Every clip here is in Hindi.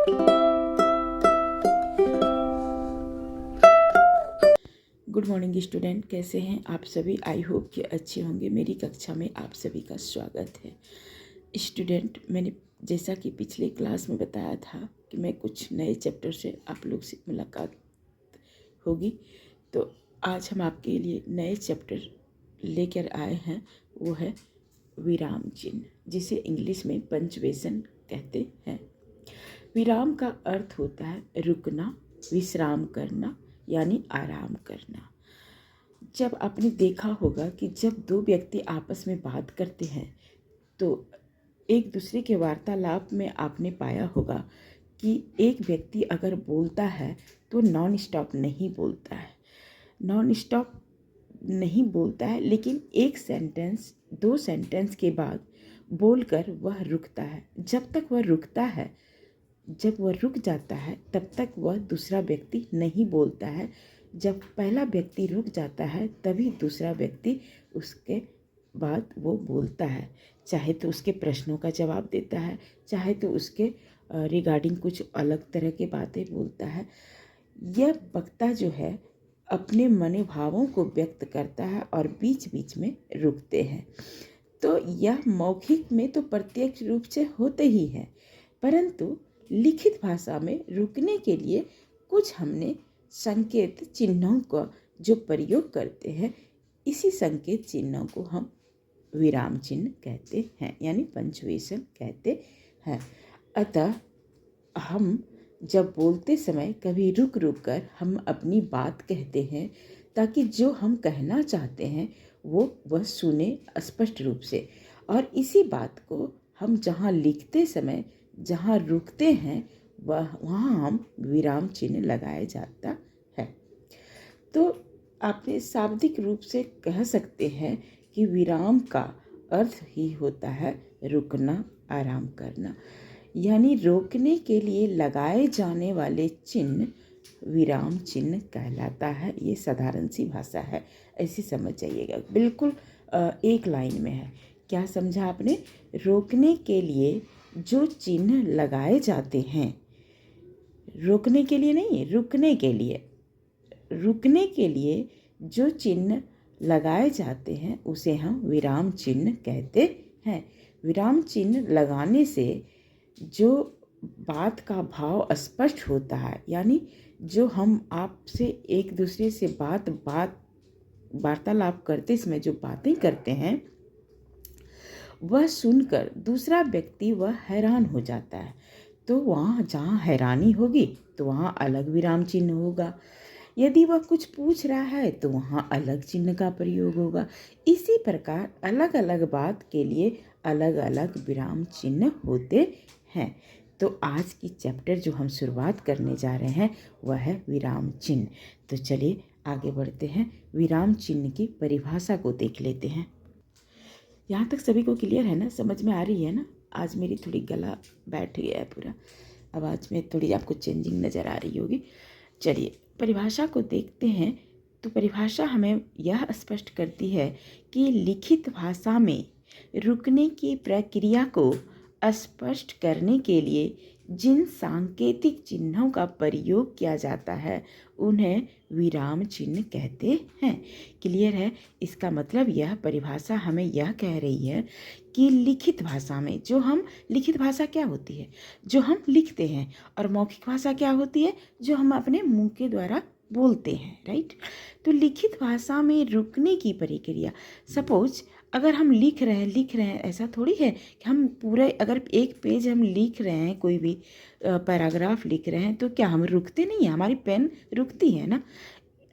गुड मॉर्निंग स्टूडेंट, कैसे हैं आप सभी। आई होप कि अच्छे होंगे। मेरी कक्षा में आप सभी का स्वागत है। स्टूडेंट, मैंने जैसा कि पिछले क्लास में बताया था कि मैं कुछ नए चैप्टर से आप लोग से मुलाकात होगी, तो आज हम आपके लिए नए चैप्टर लेकर आए हैं। वो है विराम चिन्ह, जिसे इंग्लिश में पंक्चुएशन कहते हैं। विराम का अर्थ होता है रुकना, विश्राम करना, यानी आराम करना। जब आपने देखा होगा कि जब दो व्यक्ति आपस में बात करते हैं तो एक दूसरे के वार्तालाप में आपने पाया होगा कि एक व्यक्ति अगर बोलता है तो नॉन स्टॉप नहीं बोलता है, लेकिन एक सेंटेंस, दो सेंटेंस के बाद बोलकर वह रुकता है। जब वह रुक जाता है तब तक वह दूसरा व्यक्ति नहीं बोलता है। जब पहला व्यक्ति रुक जाता है तभी दूसरा व्यक्ति उसके बाद वो बोलता है, चाहे तो उसके प्रश्नों का जवाब देता है, चाहे तो उसके रिगार्डिंग कुछ अलग तरह की बातें बोलता है। यह वक्ता जो है अपने मनोभावों को व्यक्त करता है और बीच बीच में रुकते हैं। तो यह मौखिक में तो प्रत्यक्ष रूप से होते ही है, परंतु लिखित भाषा में रुकने के लिए कुछ हमने संकेत चिन्हों का जो प्रयोग करते हैं, इसी संकेत चिन्हों को हम विराम चिन्ह कहते हैं, यानी पंक्चुएशन कहते हैं। अतः हम जब बोलते समय कभी रुक रुक कर हम अपनी बात कहते हैं, ताकि जो हम कहना चाहते हैं वह सुने स्पष्ट रूप से। और इसी बात को हम जहाँ लिखते समय जहाँ रुकते हैं वहाँ हम विराम चिन्ह लगाया जाता है। तो आपने शाब्दिक रूप से कह सकते हैं कि विराम का अर्थ ही होता है रुकना, आराम करना, यानी रोकने के लिए लगाए जाने वाले चिन्ह विराम चिन्ह कहलाता है। ये साधारण सी भाषा है, ऐसी समझ जाइएगा। बिल्कुल एक लाइन में है। क्या समझा आपने? रोकने के लिए जो चिन्ह लगाए जाते हैं, रोकने के लिए नहीं, रुकने के लिए जो चिन्ह लगाए जाते हैं उसे हम विराम चिन्ह कहते हैं। विराम चिन्ह लगाने से जो बात का भाव स्पष्ट होता है, यानी जो हम आपसे एक दूसरे से वार्तालाप करते समय जो बातें करते हैं वह सुनकर दूसरा व्यक्ति वह हैरान हो जाता है। तो वहाँ जहाँ हैरानी होगी तो वहाँ अलग विराम चिन्ह होगा। यदि वह कुछ पूछ रहा है तो वहाँ अलग चिन्ह का प्रयोग होगा। इसी प्रकार अलग अलग बात के लिए अलग अलग विराम चिन्ह होते हैं। तो आज की चैप्टर जो हम शुरुआत करने जा रहे हैं वह है विराम चिन्ह। तो चलिए आगे बढ़ते हैं, विराम चिन्ह की परिभाषा को देख लेते हैं। यहाँ तक सभी को क्लियर है ना, समझ में आ रही है ना? आज मेरी थोड़ी गला बैठ गया है पूरा, आवाज़ में थोड़ी आपको चेंजिंग नज़र आ रही होगी। चलिए परिभाषा को देखते हैं। तो परिभाषा हमें यह स्पष्ट करती है कि लिखित भाषा में रुकने की प्रक्रिया को स्पष्ट करने के लिए जिन सांकेतिक चिन्हों का प्रयोग किया जाता है उन्हें विराम चिन्ह कहते हैं। क्लियर है? इसका मतलब यह परिभाषा हमें यह कह रही है कि लिखित भाषा में लिखित भाषा क्या होती है? जो हम लिखते हैं। और मौखिक भाषा क्या होती है? जो हम अपने मुंह के द्वारा बोलते हैं, राइट? तो लिखित भाषा में रुकने की प्रक्रिया, सपोज अगर हम लिख रहे हैं, ऐसा थोड़ी है कि हम पूरे, अगर एक पेज हम लिख रहे हैं, कोई भी पैराग्राफ लिख रहे हैं, तो क्या हम रुकते नहीं हैं? हमारी पेन रुकती है ना?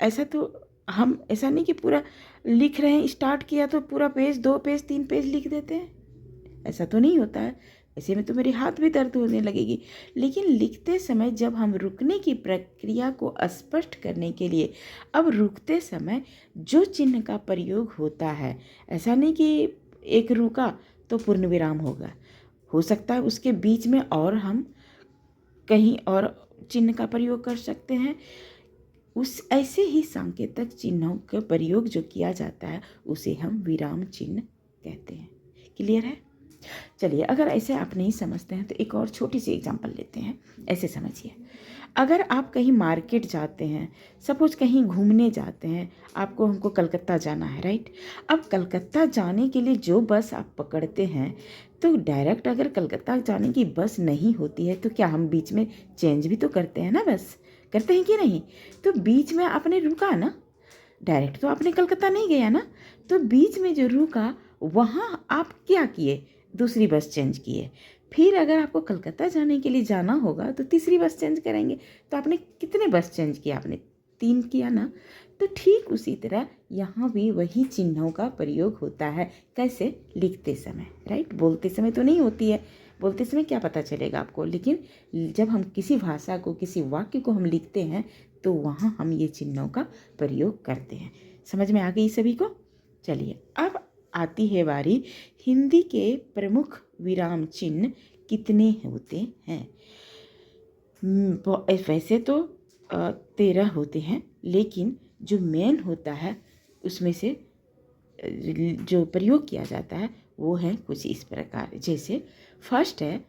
ऐसा नहीं कि पूरा लिख रहे हैं, स्टार्ट किया तो पूरा पेज, 2 पेज, 3 पेज लिख देते हैं, ऐसा तो नहीं होता है। ऐसे में तो मेरे हाथ भी दर्द होने लगेगी। लेकिन लिखते समय जब हम रुकने की प्रक्रिया को स्पष्ट करने के लिए अब रुकते समय जो चिन्ह का प्रयोग होता है, ऐसा नहीं कि एक रुका तो पूर्ण विराम होगा, हो सकता है उसके बीच में और हम कहीं और चिन्ह का प्रयोग कर सकते हैं। उस ऐसे ही सांकेतिक चिन्हों का प्रयोग जो किया जाता है उसे हम विराम चिन्ह कहते हैं। क्लियर है? चलिए, अगर ऐसे आप नहीं समझते हैं तो एक और छोटी सी एग्जांपल लेते हैं। ऐसे समझिए, अगर आप कहीं मार्केट जाते हैं, सपोज कहीं घूमने जाते हैं, आपको हमको कलकत्ता जाना है, राइट। अब कलकत्ता जाने के लिए जो बस आप पकड़ते हैं, तो डायरेक्ट अगर कलकत्ता जाने की बस नहीं होती है तो क्या हम बीच में चेंज भी तो करते हैं ना, बस करते हैं कि नहीं। तो बीच में आपने रुका ना, डायरेक्ट तो आपने कलकत्ता नहीं गया ना, तो बीच में जो रुका वहाँ आप क्या किए, दूसरी बस चेंज किए। फिर अगर आपको कलकत्ता जाने के लिए जाना होगा तो तीसरी बस चेंज करेंगे। तो आपने कितने बस चेंज किया, आपने 3 किया ना। तो ठीक उसी तरह यहाँ भी वही चिन्हों का प्रयोग होता है। कैसे, लिखते समय, राइट। बोलते समय तो नहीं होती है, बोलते समय क्या पता चलेगा आपको, लेकिन जब हम किसी भाषा को, किसी वाक्य को हम लिखते हैं तो वहाँ हम ये चिन्हों का प्रयोग करते हैं। समझ में आ गई सभी को। चलिए, अब आती है बारी हिंदी के प्रमुख विराम चिन्ह कितने होते हैं। वैसे तो 13 होते हैं, लेकिन जो मेन होता है उसमें से जो प्रयोग किया जाता है वो है कुछ इस प्रकार। जैसे फर्स्ट है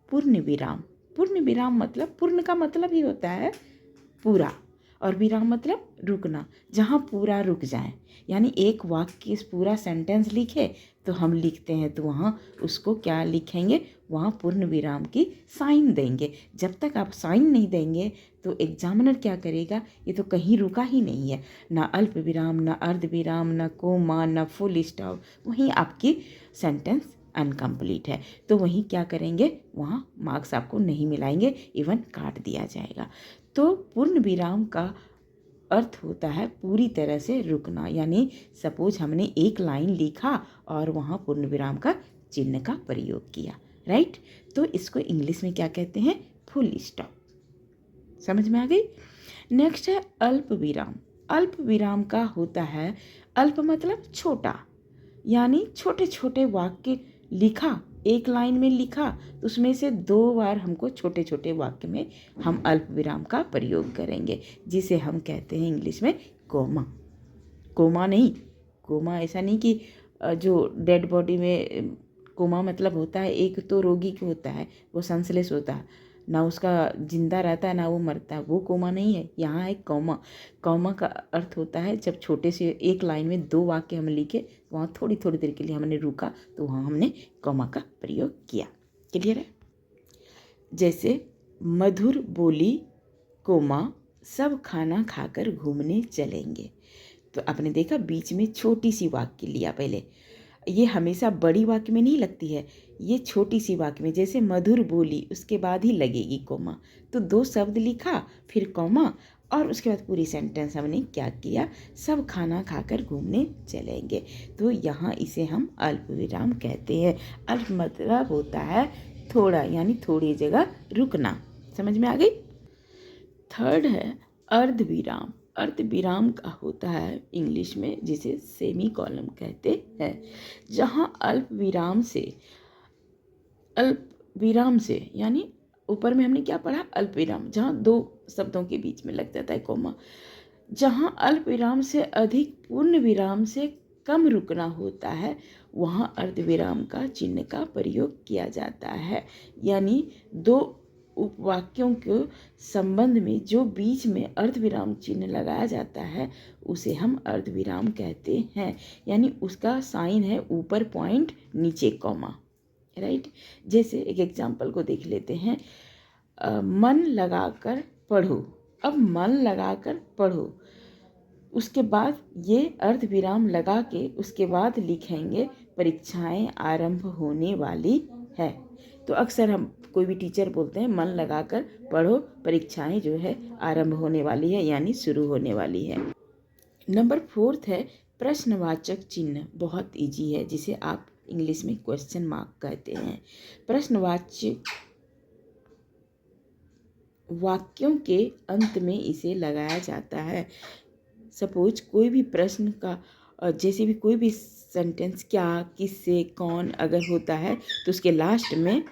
पूर्ण विराम। पूर्ण विराम मतलब, पूर्ण का मतलब ही होता है पूरा, और विराम मतलब रुकना, जहाँ पूरा रुक जाए। यानी एक वाक्य पूरा सेंटेंस लिखे तो हम लिखते हैं तो वहाँ उसको क्या लिखेंगे, वहाँ पूर्ण विराम की साइन देंगे। जब तक आप साइन नहीं देंगे तो एग्जामिनर क्या करेगा, ये तो कहीं रुका ही नहीं है, ना अल्प विराम, ना अर्ध विराम, ना कोमा, ना फुल स्टॉप, वहीं आपकी सेंटेंस अनकम्प्लीट है। तो वहीं क्या करेंगे, वहाँ मार्क्स आपको नहीं मिलाएंगे, इवन काट दिया जाएगा। तो पूर्ण विराम का अर्थ होता है पूरी तरह से रुकना। यानी सपोज हमने एक लाइन लिखा और वहाँ पूर्ण विराम का चिन्ह का प्रयोग किया, राइट। तो इसको इंग्लिश में क्या कहते हैं, फुल स्टॉप। समझ में आ गई। नेक्स्ट है अल्प विराम। अल्प विराम का होता है, अल्प मतलब छोटा, यानी छोटे छोटे वाक्य लिखा, एक लाइन में लिखा तो उसमें से 2 बार हमको छोटे छोटे वाक्य में हम अल्प विराम का प्रयोग करेंगे, जिसे हम कहते हैं इंग्लिश में कोमा। कोमा नहीं, कोमा ऐसा नहीं कि जो डेड बॉडी में कोमा मतलब होता है, एक तो रोगी को होता है वो सेंसलेस होता है, ना उसका जिंदा रहता है ना वो मरता है, वो कोमा नहीं है। यहाँ है कौमा। कौमा का अर्थ होता है जब छोटे से एक लाइन में 2 वाक्य हम लिखे, वहाँ थोड़ी थोड़ी देर के लिए हमने रुका तो वहाँ हमने कौमा का प्रयोग किया। क्लियर है। जैसे मधुर बोली कोमा, सब खाना खाकर घूमने चलेंगे। तो आपने देखा बीच में छोटी सी वाक्य लिया पहले, ये हमेशा बड़ी वाक्य में नहीं लगती है, ये छोटी सी वाक्य में, जैसे मधुर बोली उसके बाद ही लगेगी कोमा। तो 2 शब्द लिखा फिर कोमा, और उसके बाद पूरी सेंटेंस हमने क्या किया, सब खाना खाकर घूमने चलेंगे। तो यहाँ इसे हम अल्प विराम कहते हैं। अल्प मतलब होता है थोड़ा, यानी थोड़ी जगह रुकना। समझ में आ गई। थर्ड है अर्ध विराम। अर्ध विराम का होता है इंग्लिश में जिसे सेमी कॉलम कहते हैं, जहाँ अल्प विराम से यानी ऊपर में हमने क्या पढ़ा, अल्प विराम, जहाँ 2 शब्दों के बीच में लग जाता है कोमा। जहाँ अल्प विराम से अधिक पूर्ण विराम से कम रुकना होता है, वहाँ अर्ध विराम का चिन्ह का प्रयोग किया जाता है। यानी 2 उपवाक्यों के संबंध में जो बीच में अर्धविराम चिन्ह लगाया जाता है उसे हम अर्धविराम कहते हैं। यानी उसका साइन है ऊपर पॉइंट, नीचे कॉमा, राइट। जैसे एक एग्जांपल को देख लेते हैं, मन लगाकर पढ़ो। अब मन लगाकर पढ़ो, उसके बाद ये अर्धविराम लगा के उसके बाद लिखेंगे परीक्षाएं आरंभ होने वाली है। तो अक्सर हम कोई भी टीचर बोलते हैं मन लगाकर पढ़ो, परीक्षाएं जो है आरंभ होने वाली है, यानी शुरू होने वाली है। नंबर 4 है प्रश्नवाचक चिन्ह। बहुत इजी है, जिसे आप इंग्लिश में क्वेश्चन मार्क कहते हैं। प्रश्नवाचक वाक्यों के अंत में इसे लगाया जाता है। सपोज कोई भी प्रश्न का, जैसे भी कोई भी सेंटेंस क्या, किससे, कौन अगर होता है तो उसके लास्ट में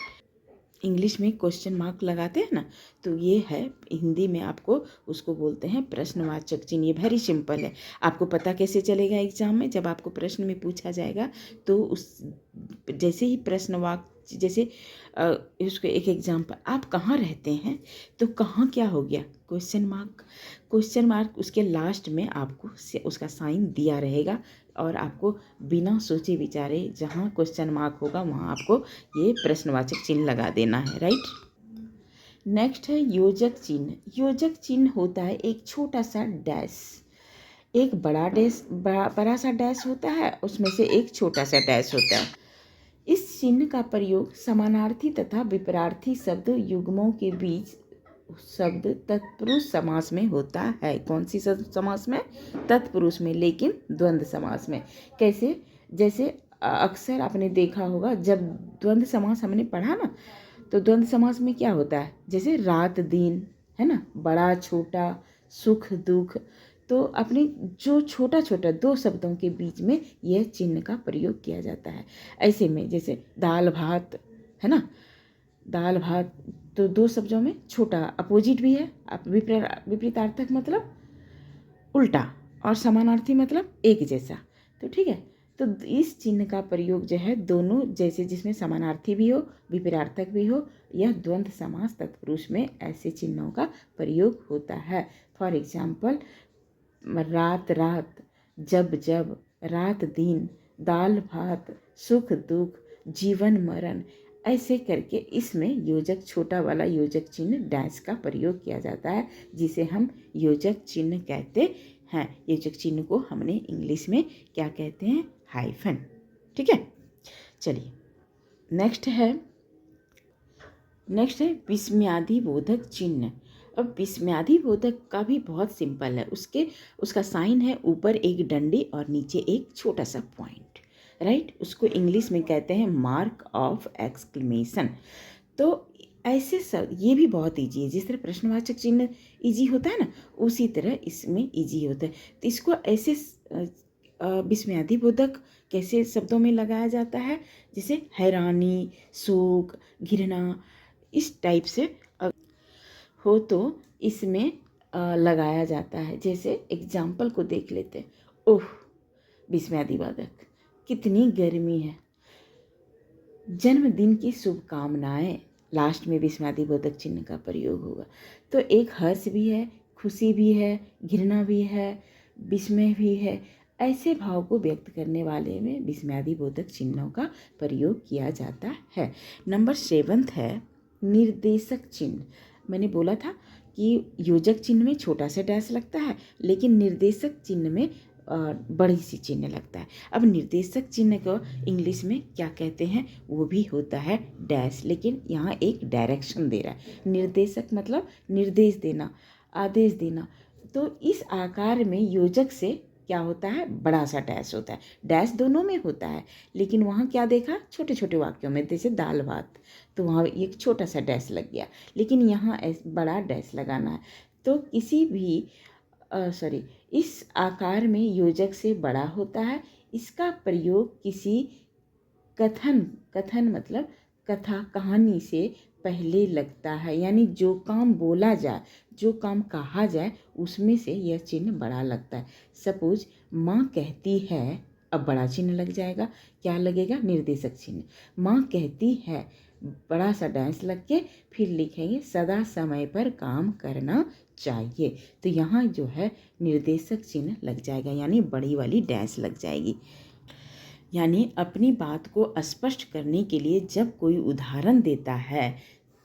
इंग्लिश में क्वेश्चन मार्क लगाते हैं ना, तो ये है हिंदी में आपको उसको बोलते हैं प्रश्नवाचक चिन्ह। ये वेरी सिंपल है। आपको पता कैसे चलेगा एग्जाम में, जब आपको प्रश्न में पूछा जाएगा तो उस जैसे ही प्रश्नवाचक, जैसे उसको एक एग्जाम्पल, आप कहाँ रहते हैं, तो कहाँ क्या हो गया, क्वेश्चन मार्क। क्वेश्चन मार्क उसके लास्ट में आपको उसका साइन दिया रहेगा और आपको बिना सोचे विचारे जहाँ क्वेश्चन मार्क होगा वहाँ आपको ये प्रश्नवाचक चिन्ह लगा देना है, राइट। नेक्स्ट है योजक चिन्ह। योजक चिन्ह होता है एक छोटा सा डैश, एक बड़ा सा डैश होता है, उसमें से एक छोटा सा डैश होता है। इस चिन्ह का प्रयोग समानार्थी तथा विपरार्थी शब्द युग्मों के बीच शब्द तत्पुरुष समास में होता है। कौन सी समास में? तत्पुरुष में, लेकिन द्वंद्व समास में। कैसे? जैसे अक्सर आपने देखा होगा जब द्वंद्व समास हमने पढ़ा ना, तो द्वंद्व समास में क्या होता है, जैसे रात दिन, है ना, बड़ा छोटा, सुख दुख, तो अपने जो छोटा छोटा दो शब्दों के बीच में यह चिन्ह का प्रयोग किया जाता है। ऐसे में जैसे दाल भात, है ना, दाल भात, तो दो शब्दों में छोटा अपोजिट भी है, विपरीतार्थक मतलब उल्टा, और समानार्थी मतलब एक जैसा। तो ठीक है, तो इस चिन्ह का प्रयोग जो है दोनों जैसे, जिसमें समानार्थी भी हो विपरीतार्थक भी हो, यह द्वंद्व समास तत्पुरुष में ऐसे चिन्हों का प्रयोग होता है। फॉर एग्जाम्पल, रात रात, जब जब, रात दिन, दाल भात, सुख दुख, जीवन मरण, ऐसे करके इसमें योजक, छोटा वाला योजक चिन्ह डैश का प्रयोग किया जाता है, जिसे हम योजक चिन्ह कहते हैं। योजक चिन्ह को हमने इंग्लिश में क्या कहते हैं? हाइफन। ठीक है, चलिए नेक्स्ट है विस्मयादि बोधक चिन्ह। अब विस्मयादि बोधक का भी बहुत सिंपल है। उसका साइन है ऊपर एक डंडी और नीचे एक छोटा सा पॉइंट, राइट। उसको इंग्लिश में कहते हैं मार्क ऑफ एक्सक्लेमेशन। तो ऐसे सब ये भी बहुत ईजी है। जिस तरह प्रश्नवाचक चिन्ह ईजी होता है ना, उसी तरह इसमें ईजी होता है। तो इसको ऐसे विस्मयादि बोधक कैसे शब्दों में लगाया जाता है, जैसे हैरानी, शोक, घृणा, इस टाइप से हो तो इसमें लगाया जाता है। जैसे एग्जाम्पल को देख लेते हैं। ओह, विस्मयादि बोधक, कितनी गर्मी है, जन्मदिन की शुभकामनाएं, लास्ट में विस्मयादि बोधक चिन्ह का प्रयोग होगा। तो एक हर्ष भी है, खुशी भी है, घृणा भी है, विस्मय भी है। ऐसे भाव को व्यक्त करने वाले में विस्मयादि बोधक चिन्हों का प्रयोग किया जाता है। नंबर 7 है निर्देशक चिन्ह। मैंने बोला था कि योजक चिन्ह में छोटा सा डैश लगता है, लेकिन निर्देशक चिन्ह में बड़ी सी चिन्ह लगता है। अब निर्देशक चिन्ह को इंग्लिश में क्या कहते हैं? वो भी होता है डैश, लेकिन यहाँ एक डायरेक्शन दे रहा है। निर्देशक मतलब निर्देश देना, आदेश देना। तो इस आकार में योजक से क्या होता है? बड़ा सा डैश होता है। डैश दोनों में होता है, लेकिन वहाँ क्या देखा? छोटे छोटे वाक्यों में, जैसे दाल भात, तो वहाँ एक छोटा सा डैश लग गया, लेकिन यहाँ बड़ा डैश लगाना है। तो किसी भी इस आकार में योजक से बड़ा होता है। इसका प्रयोग किसी कथन मतलब कथा, कहानी से पहले लगता है। यानी जो काम बोला जाए, जो काम कहा जाए, उसमें से यह चिन्ह बड़ा लगता है। सपोज माँ कहती है, अब बड़ा चिन्ह लग जाएगा। क्या लगेगा? निर्देशक चिन्ह। माँ कहती है, बड़ा सा डैश लग के फिर लिखेंगे सदा समय पर काम करना चाहिए। तो यहाँ जो है निर्देशक चिन्ह लग जाएगा, यानी बड़ी वाली डैश लग जाएगी। यानी अपनी बात को स्पष्ट करने के लिए जब कोई उदाहरण देता है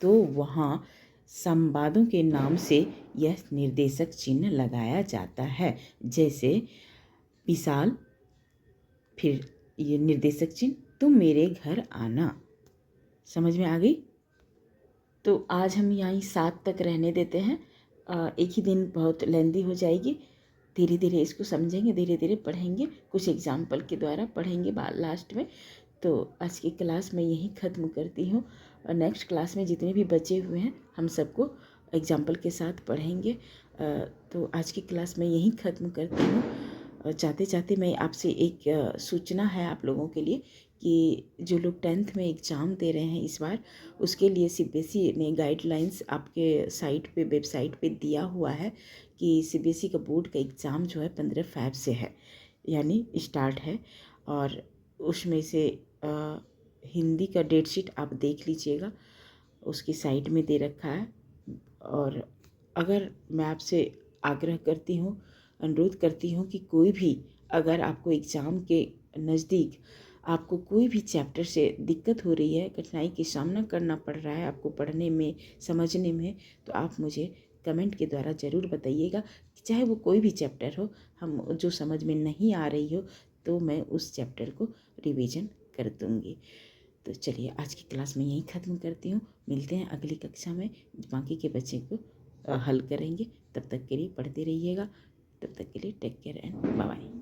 तो वहाँ संवादों के नाम से यह निर्देशक चिन्ह लगाया जाता है। जैसे विशाल, फिर ये निर्देशक चिन्ह, तुम मेरे घर आना। समझ में आ गई? तो आज हम यहाँ 7 तक रहने देते हैं। एक ही दिन बहुत लेंदी हो जाएगी। धीरे धीरे इसको समझेंगे, धीरे धीरे पढ़ेंगे, कुछ एग्जाम्पल के द्वारा पढ़ेंगे लास्ट में। तो आज की क्लास मैं यहीं ख़त्म करती हूँ, और नेक्स्ट क्लास में जितने भी बचे हुए हैं हम सबको एग्जाम्पल के साथ पढ़ेंगे। तो आज की क्लास मैं यहीं ख़त्म करती हूँ। चाहते चाहते मैं आपसे एक सूचना है आप लोगों के लिए कि जो लोग 10th में एग्ज़ाम दे रहे हैं इस बार, उसके लिए सीबीएसई ने गाइडलाइंस आपके साइट पे, वेबसाइट पे दिया हुआ है कि सीबीएसई का बोर्ड का एग्ज़ाम जो है 15 फ़रवरी से है, यानी स्टार्ट है। और उसमें से हिंदी का डेट शीट आप देख लीजिएगा, उसकी साइट में दे रखा है। और अगर मैं आपसे आग्रह करती हूँ, अनुरोध करती हूँ कि कोई भी अगर आपको एग्ज़ाम के नज़दीक आपको कोई भी चैप्टर से दिक्कत हो रही है, कठिनाई का सामना करना पड़ रहा है आपको पढ़ने में, समझने में, तो आप मुझे कमेंट के द्वारा ज़रूर बताइएगा। चाहे वो कोई भी चैप्टर हो, हम जो समझ में नहीं आ रही हो तो मैं उस चैप्टर को रिवीजन कर दूँगी। तो चलिए आज की क्लास में यहीं ख़त्म करती हूँ। मिलते हैं अगली कक्षा में, बाकी के बच्चे को हल करेंगे। तब तक के लिए पढ़ते रहिएगा। तब तक के लिए take care and bye bye.